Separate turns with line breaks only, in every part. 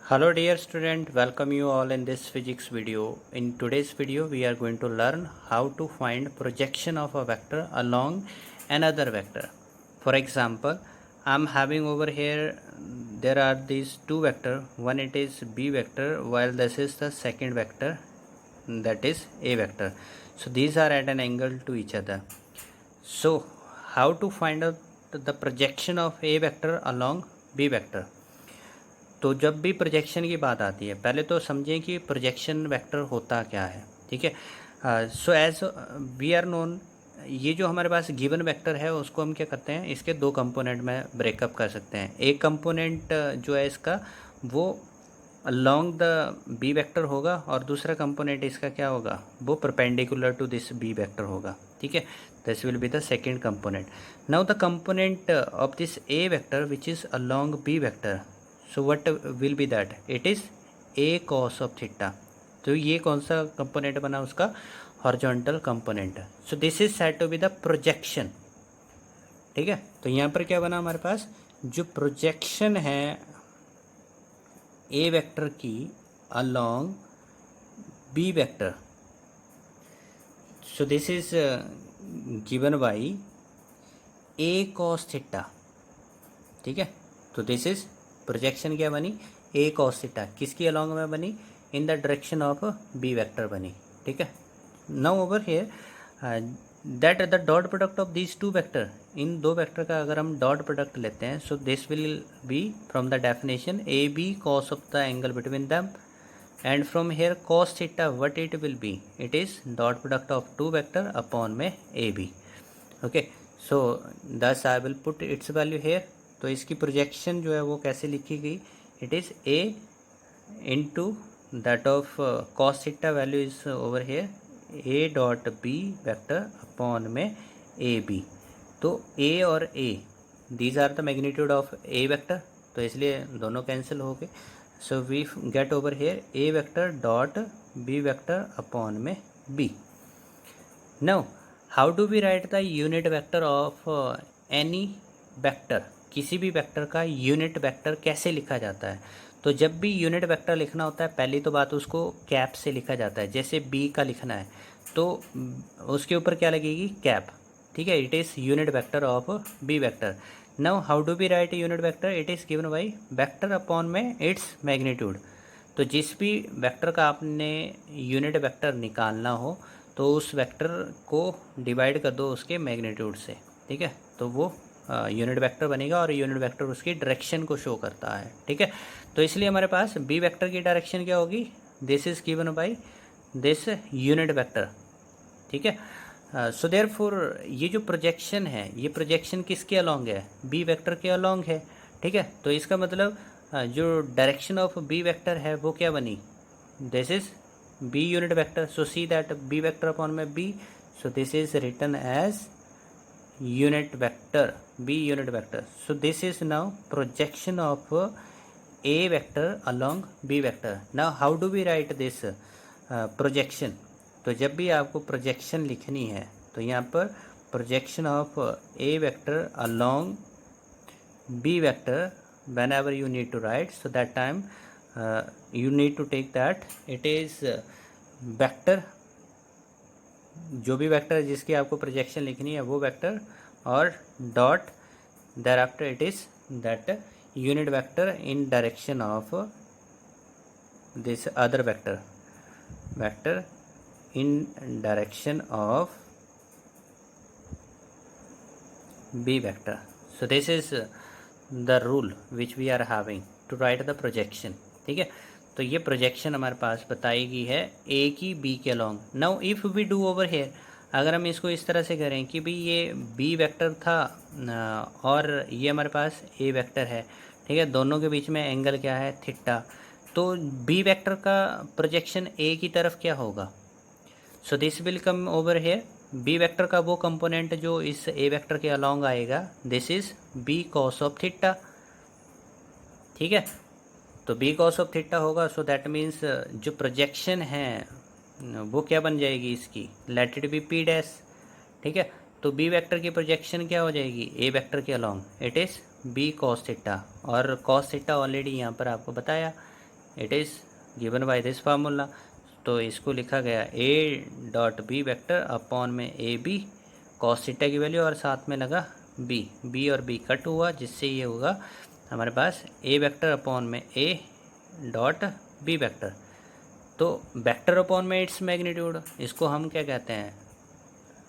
Hello dear student, welcome you all in this physics video. In today's video we are going to learn how to find projection of a vector along another vector. For example, I am having over here there are these two vector, one it is b vector while this is the second vector, that is a vector. So these are at an angle to each other. So how to find out the projection of a vector along b vector? तो जब भी projection की बात आती है पहले तो समझें कि प्रोजेक्शन वेक्टर होता क्या है। ठीक है, so as we are known, ये जो हमारे पास गिवन वेक्टर है उसको हम क्या करते हैं, इसके दो कंपोनेंट में ब्रेकअप कर सकते हैं। एक कंपोनेंट जो है इसका वो अलोंग द बी वेक्टर होगा और दूसरा कंपोनेंट इसका क्या होगा, वो perpendicular to this B vector होगा। ठीक है, this will be the second component. Now the component of this A vector which is along B vector, so what will be that, it is A cos of theta. तो ये कौन सा component बना उसका, horizontal component. So this is said to be the projection. ठीक है, तो यहाँ पर क्या बना हमारे पास, जो प्रोजेक्शन है ए वेक्टर की along B vector, so this is given by A cos theta. ठीक है, तो दिस इज प्रोजेक्शन क्या बनी, ए कॉस थीटा, किसकी अलोंग में बनी, in the direction of B vector बनी। ठीक है, now over here that the dot product of these two vector, इन दो वेक्टर का अगर हम डॉट प्रोडक्ट लेते हैं, so this will be from the definition A B cos of the angle between them, and from here cos theta what it will be, it is dot product of two vector upon में A B. Okay, so thus I will put its value here. तो इसकी projection जो है वो कैसे लिखी गई, it is A into that of cos theta value is over here A dot B vector upon में ए बी। तो ए और ए these are the magnitude of A vector, तो इसलिए दोनों कैंसिल हो गए। So we get over here A vector dot B vector upon में B. Now how do we write the unit vector of any vector, किसी भी vector का unit vector कैसे लिखा जाता है। तो जब भी यूनिट वेक्टर लिखना होता है पहली तो बात उसको कैप से लिखा जाता है। जैसे बी का लिखना है तो उसके ऊपर क्या लगेगी, कैप। ठीक है, it is unit vector of B vector. Now how do we write unit vector, it is given by vector upon में इट्स मैग्नीट्यूड। तो जिस भी वेक्टर का आपने यूनिट वेक्टर निकालना हो तो उस वेक्टर को डिवाइड कर दो उसके मैग्नीट्यूड से। ठीक है, तो वो यूनिट वेक्टर बनेगा और यूनिट वेक्टर उसकी डायरेक्शन को शो करता है। ठीक है, तो इसलिए हमारे पास बी वेक्टर की डायरेक्शन क्या होगी, this is given by this unit vector. ठीक है, सो देयरफॉर ये जो प्रोजेक्शन है ये प्रोजेक्शन किसके अलोंग है, बी वेक्टर के अलोंग है। ठीक है, तो इसका मतलब जो डायरेक्शन ऑफ बी वेक्टर है वो क्या बनी, this is B unit vector. So see that B vector upon में B, so this is written as unit vector, b unit vector. So this is now projection of a vector along b vector. Now how do we write this projection? तो जब भी आपको projection लिखनी है तो यहाँ पर projection of a vector along b vector, whenever you need to write, so that time you need to take that it is vector, जो भी वेक्टर जिसकी आपको प्रोजेक्शन लिखनी है वो वेक्टर, और dot there after it is that unit vector in direction of this other vector, vector in direction of B vector. So this is the rule which we are having to write the projection. ठीक है, तो ये projection हमारे पास बताई गई है ए की B के along. Now if we do over here, अगर हम इसको इस तरह से करें कि भाई ये बी वेक्टर था और ये हमारे पास ए वेक्टर है। ठीक है, दोनों के बीच में एंगल क्या है, थीटा। तो बी वेक्टर का प्रोजेक्शन ए की तरफ क्या होगा, so this will come over here, B vector का वो कंपोनेंट जो इस ए वेक्टर के अलोंग आएगा, this is B cos of theta. ठीक है, तो बी कॉस ऑफ थीटा होगा। सो दैट मीन्स जो प्रोजेक्शन है वो क्या बन जाएगी इसकी, let it be P dash. ठीक है, तो बी वेक्टर की प्रोजेक्शन क्या हो जाएगी, ए वेक्टर के along, it is B cos theta. और कॉस थीटा ऑलरेडी यहाँ पर आपको बताया it is given by this formula. तो इसको लिखा गया A dot B vector upon में ए बी कॉस थीटा की वैल्यू और साथ में लगा बी और बी कट हुआ, जिससे ये होगा हमारे पास ए वेक्टर अपॉन में ए डॉट बी वेक्टर। तो वेक्टर अपॉन में इट्स मैग्नीट्यूड, इसको हम क्या कहते हैं,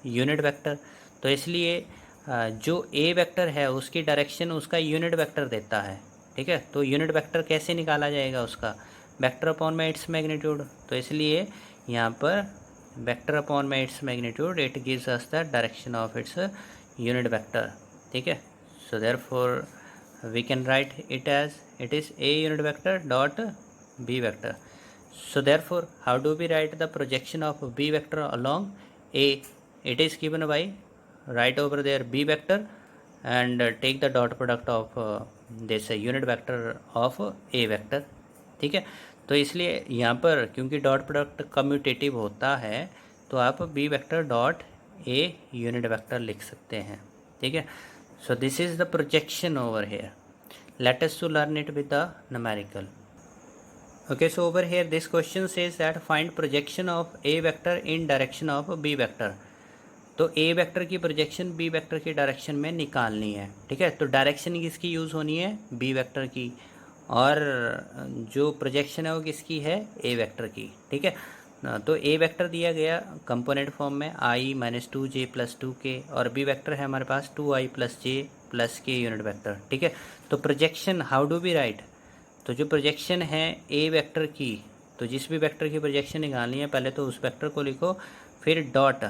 यूनिट वेक्टर। तो इसलिए जो ए वेक्टर है उसकी डायरेक्शन उसका यूनिट वेक्टर देता है, ठीक है। तो यूनिट वेक्टर कैसे निकाला जाएगा उसका, वेक्टर अपॉन में इट्स मैग्नीट्यूड। तो इसलिए यहाँ पर वेक्टर अपॉन में its magnitude it gives us the direction of its unit vector, ठीक है। So therefore we can write it as it is A unit vector dot B vector. So therefore, how do we write the projection of b vector along A? It is given by, write over there b vector and take the dot product of this unit vector of A vector, ठीक है। तो इसलिए यहाँ पर क्योंकि dot product commutative होता है तो आप b vector dot A unit vector लिख सकते हैं, ठीक है। So this is the projection over here. Let us to learn it with the numerical. Okay, so over here this question says that find projection of a vector in direction of b vector। तो a vector की projection b vector की direction में निकालनी है, ठीक है। तो direction किसकी यूज़ होनी है, b वेक्टर की, और जो प्रोजेक्शन है वो किसकी है, a वेक्टर की, ठीक है। तो a वेक्टर दिया गया कंपोनेंट फॉर्म में i minus 2j plus 2k, और b वेक्टर है हमारे पास 2i plus j plus k unit vector, ठीक है। तो projection how do we write, तो जो प्रोजेक्शन है ए वेक्टर की, तो जिस भी वेक्टर की प्रोजेक्शन निकालनी है पहले तो उस वेक्टर को लिखो, फिर डॉट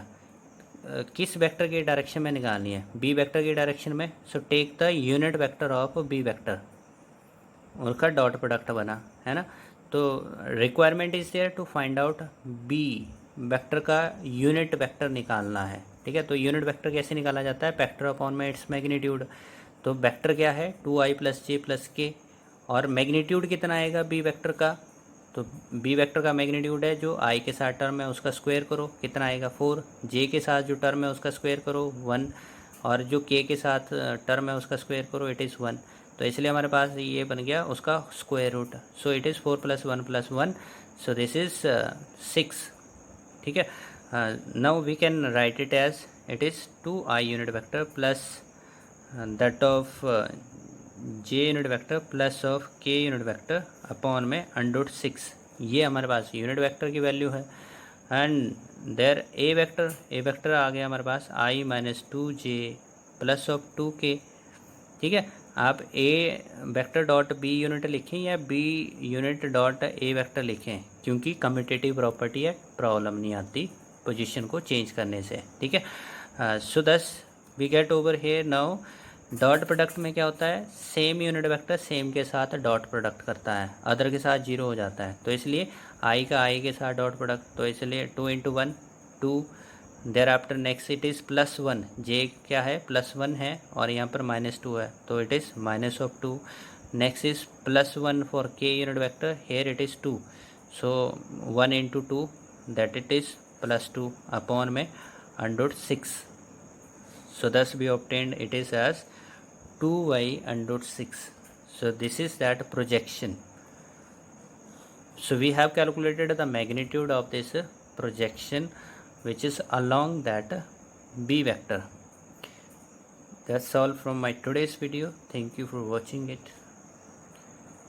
किस वेक्टर की डायरेक्शन में निकालनी है, बी वेक्टर की डायरेक्शन में। So take the unit vector of B vector, उनका डॉट प्रोडक्ट बना, है ना। तो requirement is there to find out B vector का यूनिट वेक्टर निकालना है, ठीक है। तो यूनिट वेक्टर कैसे निकाला जाता है, वेक्टर अपॉन में इट्स मैग्नीट्यूड। तो वेक्टर क्या है, 2i प्लस जे प्लस के, और मैग्नीट्यूड कितना आएगा बी वेक्टर का, तो बी वेक्टर का मैग्नीट्यूड है जो आई के साथ टर्म है उसका स्क्वायर करो, कितना आएगा 4, जे के साथ जो टर्म है उसका स्क्वायर करो 1, और जो के साथ टर्म है उसका स्क्वायर करो इट इज़ 1। तो इसलिए हमारे पास ये बन गया उसका square root. So it is 4 + 1 + 1, so this is 6, ठीक है। Now we can write it as it is 2i unit vector plus that of j unit vector plus of k unit vector upon में √6, ये हमारे पास unit vector की value है। And there A vector आ गया हमारे पास i minus 2j plus of 2k, ठीक है। आप ए वेक्टर डॉट बी यूनिट लिखें या B unit dot A vector लिखें, क्योंकि कम्यूटेटिव प्रॉपर्टी है, प्रॉब्लम नहीं आती पोजीशन को चेंज करने से, ठीक है। So thus we get over here now dot product में क्या होता है, सेम यूनिट वेक्टर सेम के साथ डॉट प्रोडक्ट करता है, अदर के साथ 0 हो जाता है। तो इसलिए आई का आई के साथ डॉट प्रोडक्ट, तो इसलिए 2 × 1 2, there after next it is +1, J क्या है +1 है और यहाँ पर -2 है, तो it is -2। Next is +1 for K unit vector, here it is 2, सो 1 × 2 दैट इट इज़ +2 अपॉन में √6। So thus we obtained it is as 2y √6. So this is that projection. So we have calculated the magnitude of this projection which is along that b vector. That's all from my today's video. Thank you for watching it.